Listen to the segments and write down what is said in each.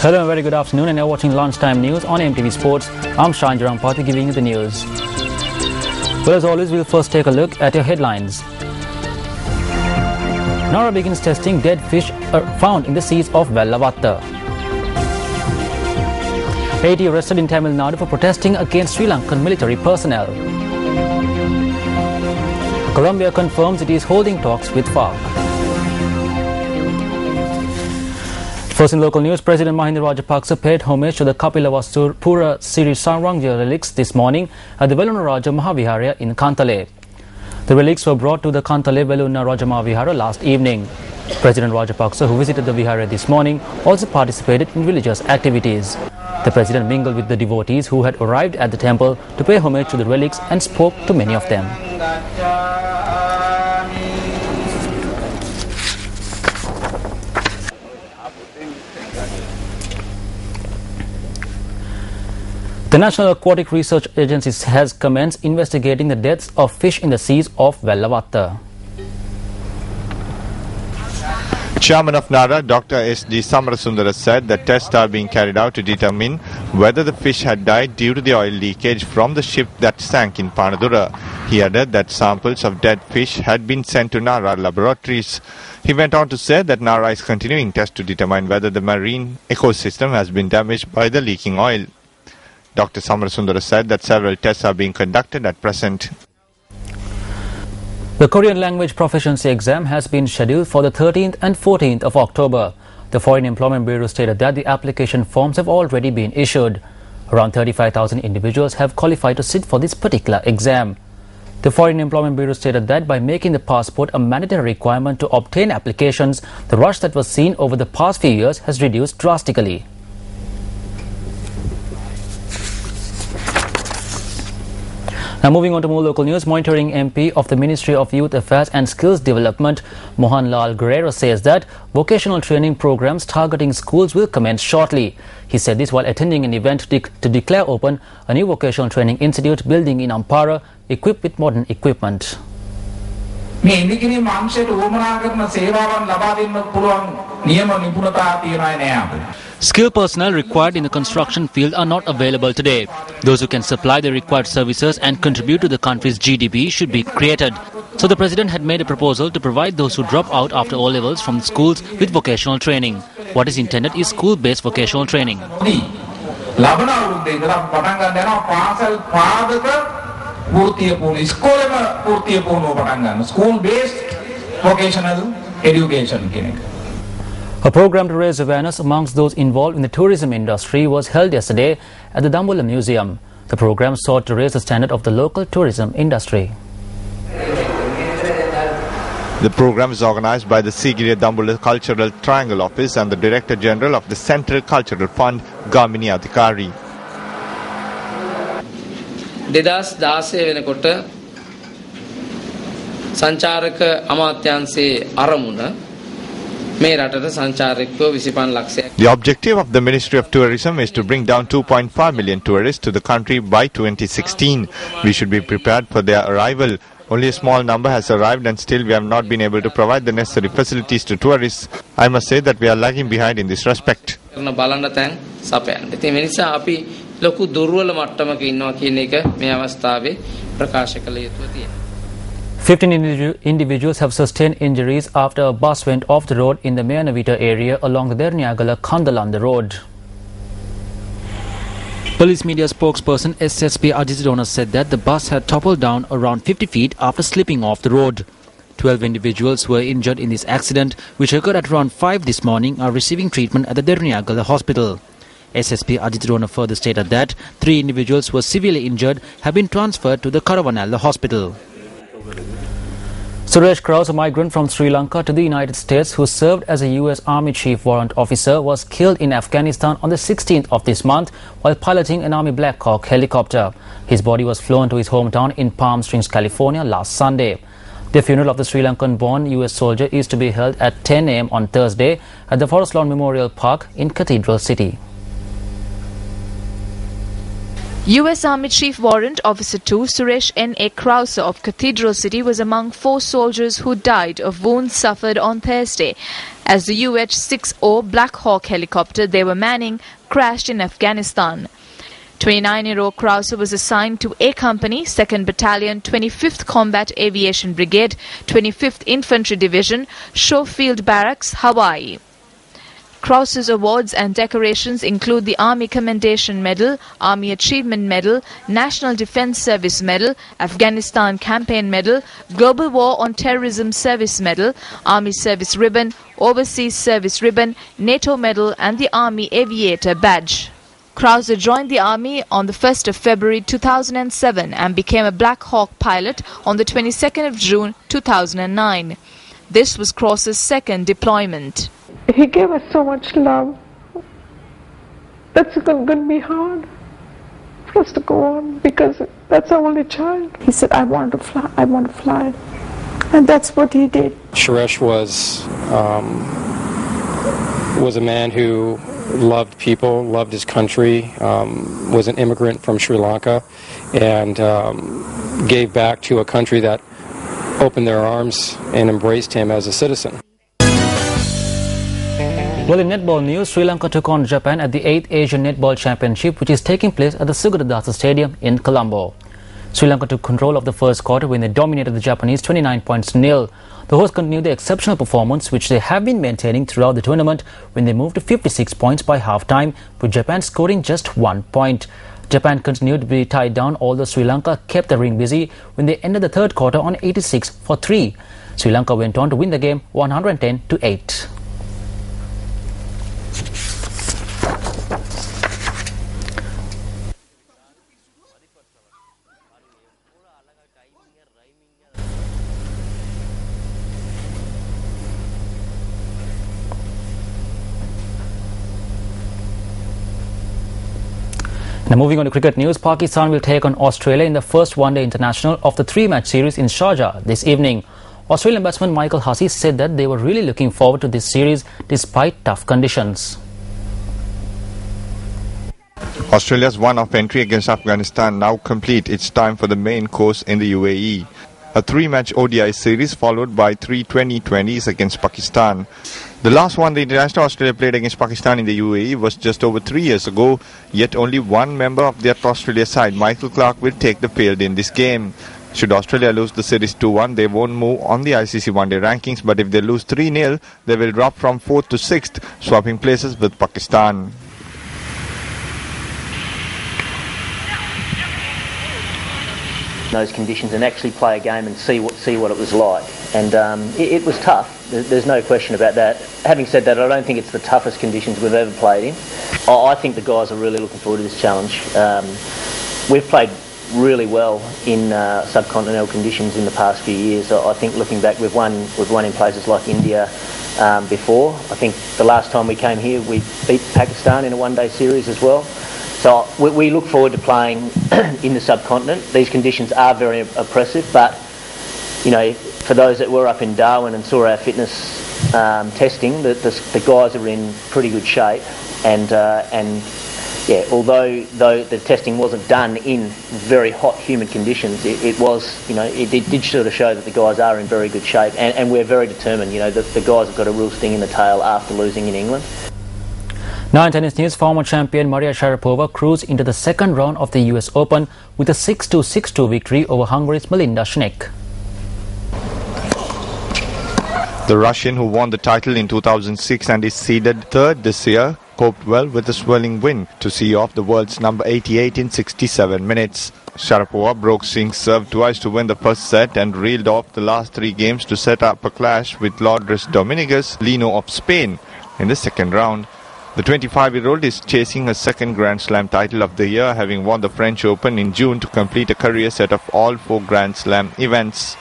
Hello and very good afternoon, and you're watching Lunchtime News on MTV Sports. I'm Shan Jarampati giving you the news. Well, as always, we'll first take a look at your headlines. Nara begins testing dead fish found in the seas of Vellavatta. Haiti arrested in Tamil Nadu for protesting against Sri Lankan military personnel. Colombia confirms it is holding talks with FARC. First in local news, President Mahinda Rajapaksa paid homage to the Kapila Pura Siri Sarangya relics this morning at the Veluna Raja Mahavihara in Kantale. The relics were brought to the Kantale Veluna Raja Mahavihara last evening. President Rajapaksa, who visited the Vihara this morning, also participated in religious activities. The President mingled with the devotees who had arrived at the temple to pay homage to the relics and spoke to many of them. The National Aquatic Research Agency has commenced investigating the deaths of fish in the seas of Vellavatta. Chairman of NARA, Dr. S.D. Samarasundara, said that tests are being carried out to determine whether the fish had died due to the oil leakage from the ship that sank in Panadura. He added that samples of dead fish had been sent to NARA laboratories. He went on to say that NARA is continuing tests to determine whether the marine ecosystem has been damaged by the leaking oil. Dr. Samarasundara said that several tests are being conducted at present. The Korean language proficiency exam has been scheduled for the 13th and 14th of October. The Foreign Employment Bureau stated that the application forms have already been issued. Around 35,000 individuals have qualified to sit for this particular exam. The Foreign Employment Bureau stated that by making the passport a mandatory requirement to obtain applications, the rush that was seen over the past few years has reduced drastically. Now moving on to more local news, monitoring MP of the Ministry of Youth Affairs and Skills Development, Mohan Lal Guerrero, says that vocational training programs targeting schools will commence shortly. He said this while attending an event to declare open a new vocational training institute building in Ampara equipped with modern equipment. Skilled personnel required in the construction field are not available today. Those who can supply the required services and contribute to the country's GDP should be created. So the President had made a proposal to provide those who drop out after O-levels from schools with vocational training. What is intended is school-based vocational training. School-based vocational education. A program to raise awareness amongst those involved in the tourism industry was held yesterday at the Dambulla Museum. The program sought to raise the standard of the local tourism industry. The program is organized by the Sigiriya Dambulla Cultural Triangle Office and the Director General of the Central Cultural Fund, Gamini Adhikari. The objective of the Ministry of Tourism is to bring down 2.5 million tourists to the country by 2016. We should be prepared for their arrival. Only a small number has arrived and still we have not been able to provide the necessary facilities to tourists. I must say that we are lagging behind in this respect. 15 individuals have sustained injuries after a bus went off the road in the Mayanavita area along the Derniagala-Kandalanda road. Police media spokesperson SSP Ajit said that the bus had toppled down around 50 feet after slipping off the road. 12 individuals were injured in this accident, which occurred at around 5 this morning, are receiving treatment at the Derniagala hospital. SSP Ajit further stated that 3 individuals who were severely injured have been transferred to the Karavanala hospital. Suresh Kraus, a migrant from Sri Lanka to the United States who served as a U.S. Army Chief Warrant Officer, was killed in Afghanistan on the 16th of this month while piloting an Army Black Hawk helicopter. His body was flown to his hometown in Palm Springs, California last Sunday. The funeral of the Sri Lankan-born U.S. soldier is to be held at 10 a.m. on Thursday at the Forest Lawn Memorial Park in Cathedral City. U.S. Army Chief Warrant Officer 2 Suresh N.A. Krause of Cathedral City was among 4 soldiers who died of wounds suffered on Thursday as the UH-60 Black Hawk helicopter they were manning crashed in Afghanistan. 29-year-old Krause was assigned to A Company, 2nd Battalion, 25th Combat Aviation Brigade, 25th Infantry Division, Schofield Barracks, Hawaii. Krause's awards and decorations include the Army Commendation Medal, Army Achievement Medal, National Defense Service Medal, Afghanistan Campaign Medal, Global War on Terrorism Service Medal, Army Service Ribbon, Overseas Service Ribbon, NATO Medal and the Army Aviator Badge. Krause joined the Army on the 1st of February 2007 and became a Black Hawk pilot on the 22nd of June 2009. This was Krause's 2nd deployment. He gave us so much love. That's going to be hard for us to go on because that's our only child. He said, I want to fly, I want to fly. And that's what he did. Suresh was a man who loved people, loved his country, was an immigrant from Sri Lanka, and gave back to a country that opened their arms and embraced him as a citizen. Well, in netball news, Sri Lanka took on Japan at the 8th Asian Netball Championship, which is taking place at the Sugaradasa Stadium in Colombo. Sri Lanka took control of the first quarter when they dominated the Japanese 29-0. The hosts continued their exceptional performance, which they have been maintaining throughout the tournament when they moved to 56 points by half-time, with Japan scoring just 1 point. Japan continued to be tied down, although Sri Lanka kept the ring busy when they ended the third quarter on 86-3. Sri Lanka went on to win the game 110-8. Now moving on to cricket news, Pakistan will take on Australia in the first one-day international of the 3-match series in Sharjah this evening. Australian batsman Michael Hussey said that they were really looking forward to this series despite tough conditions. Australia's one-off entry against Afghanistan now complete. It's time for the main course in the UAE. A 3-match ODI series followed by 3 2020s against Pakistan. The last one the international Australia played against Pakistan in the UAE was just over 3 years ago, yet only one member of their Australia side, Michael Clarke, will take the field in this game. Should Australia lose the series 2-1, they won't move on the ICC one-day rankings, but if they lose 3-0, they will drop from 4th to 6th, swapping places with Pakistan. Those conditions and actually play a game and see what it was like, and it was tough. There's no question about that. Having said that, I don't think it's the toughest conditions we've ever played in. I think the guys are really looking forward to this challenge. We've played really well in subcontinental conditions in the past few years. I think looking back, we've won in places like India before. I think the last time we came here, we beat Pakistan in a one-day series as well. So we look forward to playing in the subcontinent. These conditions are very oppressive, but you know, for those that were up in Darwin and saw our fitness testing, the guys are in pretty good shape. And yeah, although the testing wasn't done in very hot, humid conditions, it was, you know, it did sort of show that the guys are in very good shape, and we're very determined. You know, the guys have got a real sting in the tail after losing in England. Now in tennis news, former champion Maria Sharapova cruised into the second round of the US Open with a 6-2, 6-2 victory over Hungary's Melinda Schneck. The Russian, who won the title in 2006 and is seeded third this year, coped well with the swirling win to see off the world's number 88 in 67 minutes. Sharapova broke Singh's serve twice to win the first set and reeled off the last 3 games to set up a clash with Lourdes Dominguez Lino of Spain in the second round. The 25-year-old is chasing her second Grand Slam title of the year, having won the French Open in June to complete a career set of all 4 Grand Slam events.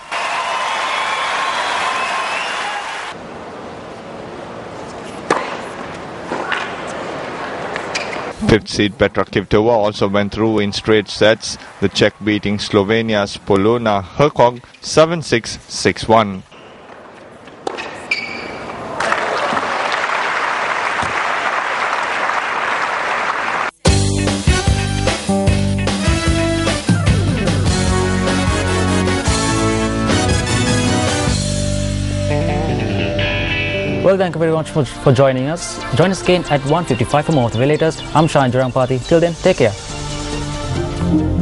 Fifth seed Petra Kvitova also went through in straight sets, the Czech beating Slovenia's Polona Hercog 7-6, 6-1. Well, thank you very much for joining us. Join us again at 1:55 for more of the latest. I'm Shahan Jurangpati. Till then, take care.